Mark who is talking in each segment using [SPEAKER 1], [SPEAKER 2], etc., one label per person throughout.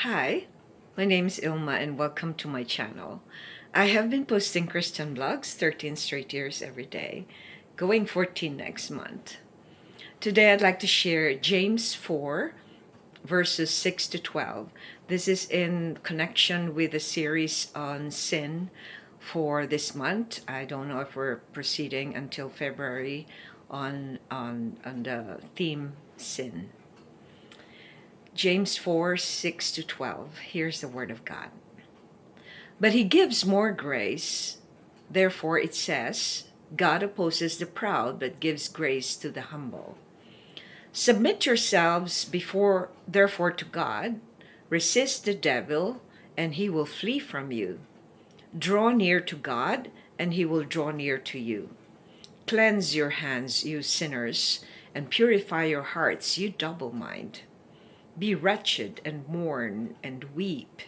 [SPEAKER 1] Hi, my name is Ilma and welcome to my channel. I have been posting Christian vlogs 13 straight years every day, going 14 next month. Today I'd like to share James 4 verses 6 to 12. This is in connection with the series on sin for this month. I don't know if we're proceeding until February on the theme sin. James 4, 6 to 12. Here's the word of God. But he gives more grace. Therefore it says, God opposes the proud, but gives grace to the humble. Submit yourselves therefore to God. Resist the devil, and he will flee from you. Draw near to God, and he will draw near to you. Cleanse your hands, you sinners, and purify your hearts, you double-minded. Be wretched and mourn and weep.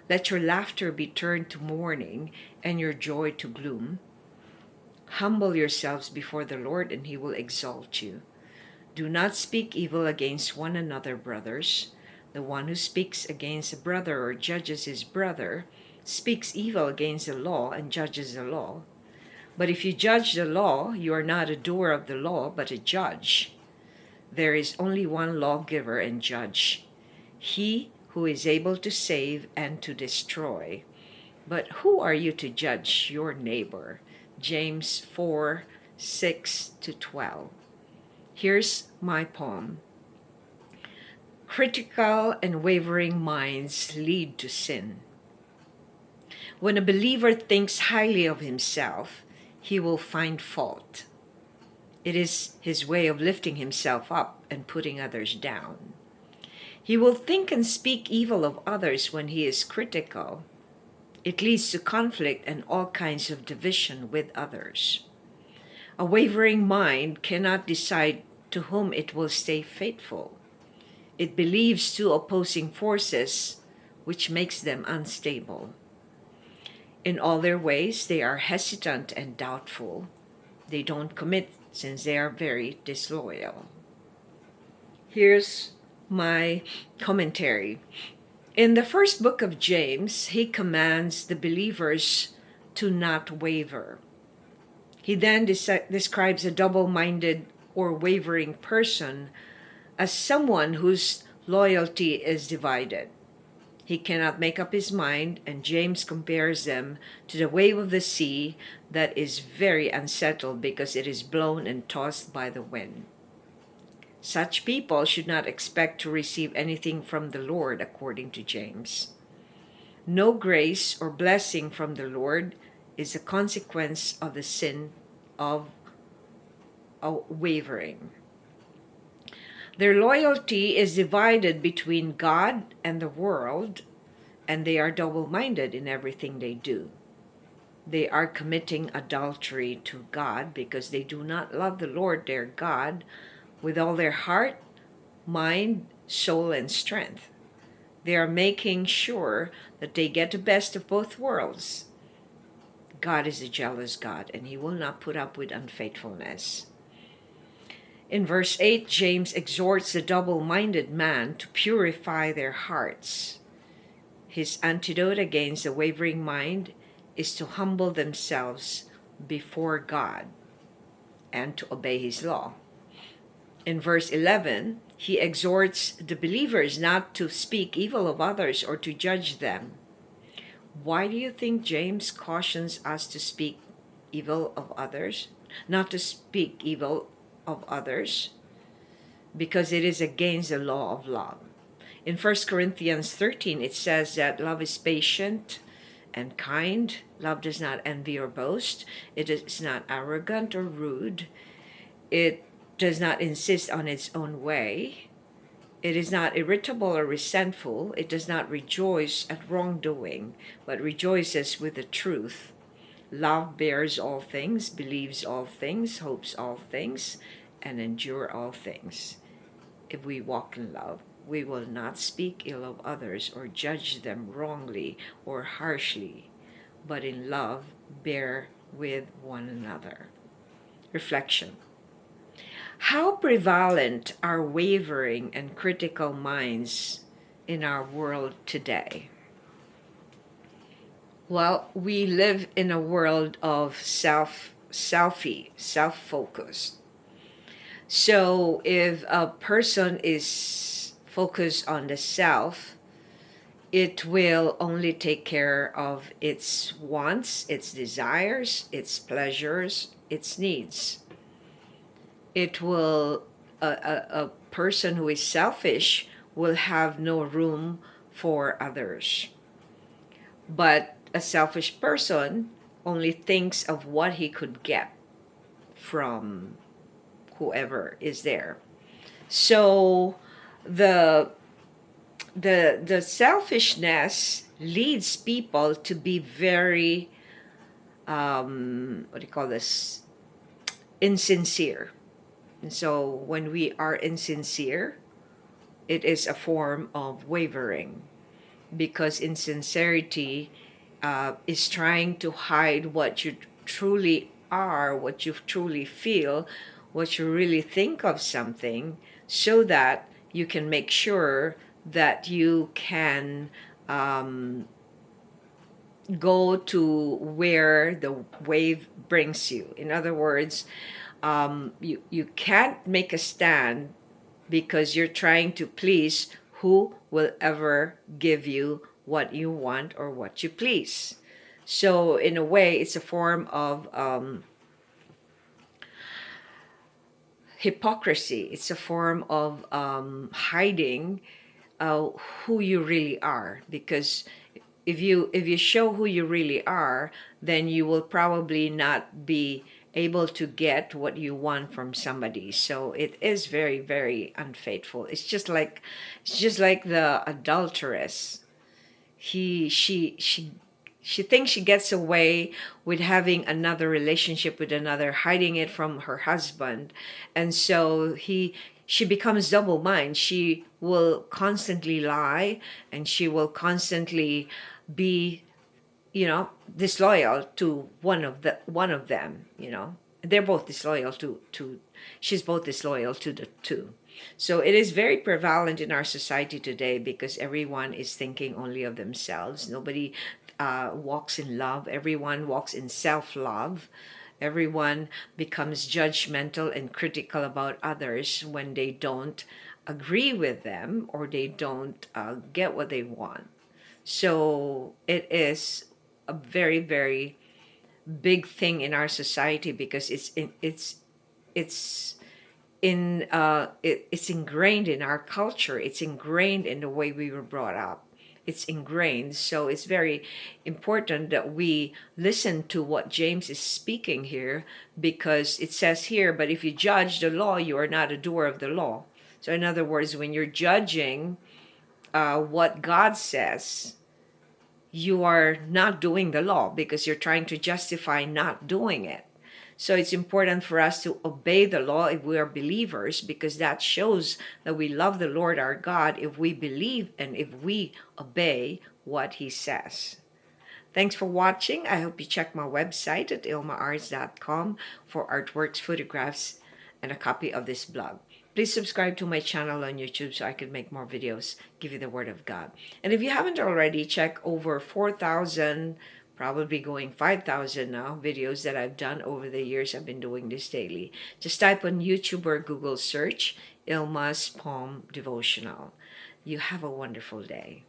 [SPEAKER 1] Let your laughter be turned to mourning and your joy to gloom. Humble yourselves before the Lord, and he will exalt you. Do not speak evil against one another, brothers. The one who speaks against a brother or judges his brother speaks evil against the law and judges the law. But if you judge the law, you are not a doer of the law, but a judge. There is only one lawgiver and judge, he who is able to save and to destroy. But who are you to judge your neighbor? James 4, 6 to 12. Here's my poem. Critical and wavering minds lead to sin. When a believer thinks highly of himself, he will find fault. It is his way of lifting himself up and putting others down. He will think and speak evil of others when he is critical. It leads to conflict and all kinds of division with others. A wavering mind cannot decide to whom it will stay faithful. It believes two opposing forces, which makes them unstable. In all their ways, they are hesitant and doubtful. They don't commit since they are very disloyal. Here's my commentary. In the first book of James, he commands the believers to not waver. He then describes a double-minded or wavering person as someone whose loyalty is divided. He cannot make up his mind, and James compares them to the wave of the sea that is very unsettled because it is blown and tossed by the wind. Such people should not expect to receive anything from the Lord, according to James. No grace or blessing from the Lord is a consequence of the sin of wavering. Their loyalty is divided between God and the world, and they are double-minded in everything they do. They are committing adultery to God because they do not love the Lord their God with all their heart, mind, soul, and strength. They are making sure that they get the best of both worlds. God is a jealous God, and he will not put up with unfaithfulness. In verse 8, James exhorts the double-minded man to purify their hearts. His antidote against the wavering mind is to humble themselves before God and to obey his law. In verse 11, he exhorts the believers not to speak evil of others or to judge them. Why do you think James cautions us to speak evil of others? Not to speak evil of others, because it is against the law of love. In 1 Corinthians 13, it says that love is patient and kind. Love does not envy or boast. It is not arrogant or rude. It does not insist on its own way. It is not irritable or resentful. It does not rejoice at wrongdoing, but rejoices with the truth. Love bears all things, believes all things, hopes all things, and endure all things. If we walk in love, we will not speak ill of others or judge them wrongly or harshly, but in love bear with one another. Reflection. How prevalent are wavering and critical minds in our world today? Well, we live in a world of self-focused. So if a person is focused on the self, it will only take care of its wants, its desires, its pleasures, its needs. It will, a person who is selfish will have no room for others. But a selfish person only thinks of what he could get from whoever is there. So the selfishness leads people to be very what do you call this, insincere. And so when we are insincere, it is a form of wavering, because insincerity is trying to hide what you truly are, what you truly feel, what you really think of something, so that you can make sure that you can go to where the wave brings you. In other words, you can't make a stand because you're trying to please who will ever give you what you want or what you please. So in a way, it's a form of hypocrisy. It's a form of hiding who you really are, because if you show who you really are, then you will probably not be able to get what you want from somebody. So it is very, very unfaithful. It's just like the adulteress. She thinks she gets away with having another relationship with another, hiding it from her husband. And so she becomes double mind. She will constantly lie, and she will constantly be, disloyal to one of them. They're both disloyal to she's both disloyal to the two. So it is very prevalent in our society today, because everyone is thinking only of themselves. Nobody walks in love. Everyone walks in self-love. Everyone becomes judgmental and critical about others when they don't agree with them, or they don't get what they want. So it is a very, very big thing in our society, because it's ingrained in our culture. It's ingrained in the way we were brought up. It's ingrained. So it's very important that we listen to what James is speaking here, because it says here, but if you judge the law, you are not a doer of the law. So in other words, when you're judging what God says, you are not doing the law, because you're trying to justify not doing it. So it's important for us to obey the law if we are believers, because that shows that we love the Lord our God, if we believe and if we obey what He says. Thanks for watching. I hope you check my website at ILMA'S.com for artworks, photographs, and a copy of this blog. Please subscribe to my channel on YouTube so I can make more videos, give you the Word of God. And if you haven't already, check over 4,000, probably going 5,000 now, videos that I've done over the years. I've been doing this daily. Just type on YouTube or Google search ILMA'S Poem Devotional. You have a wonderful day.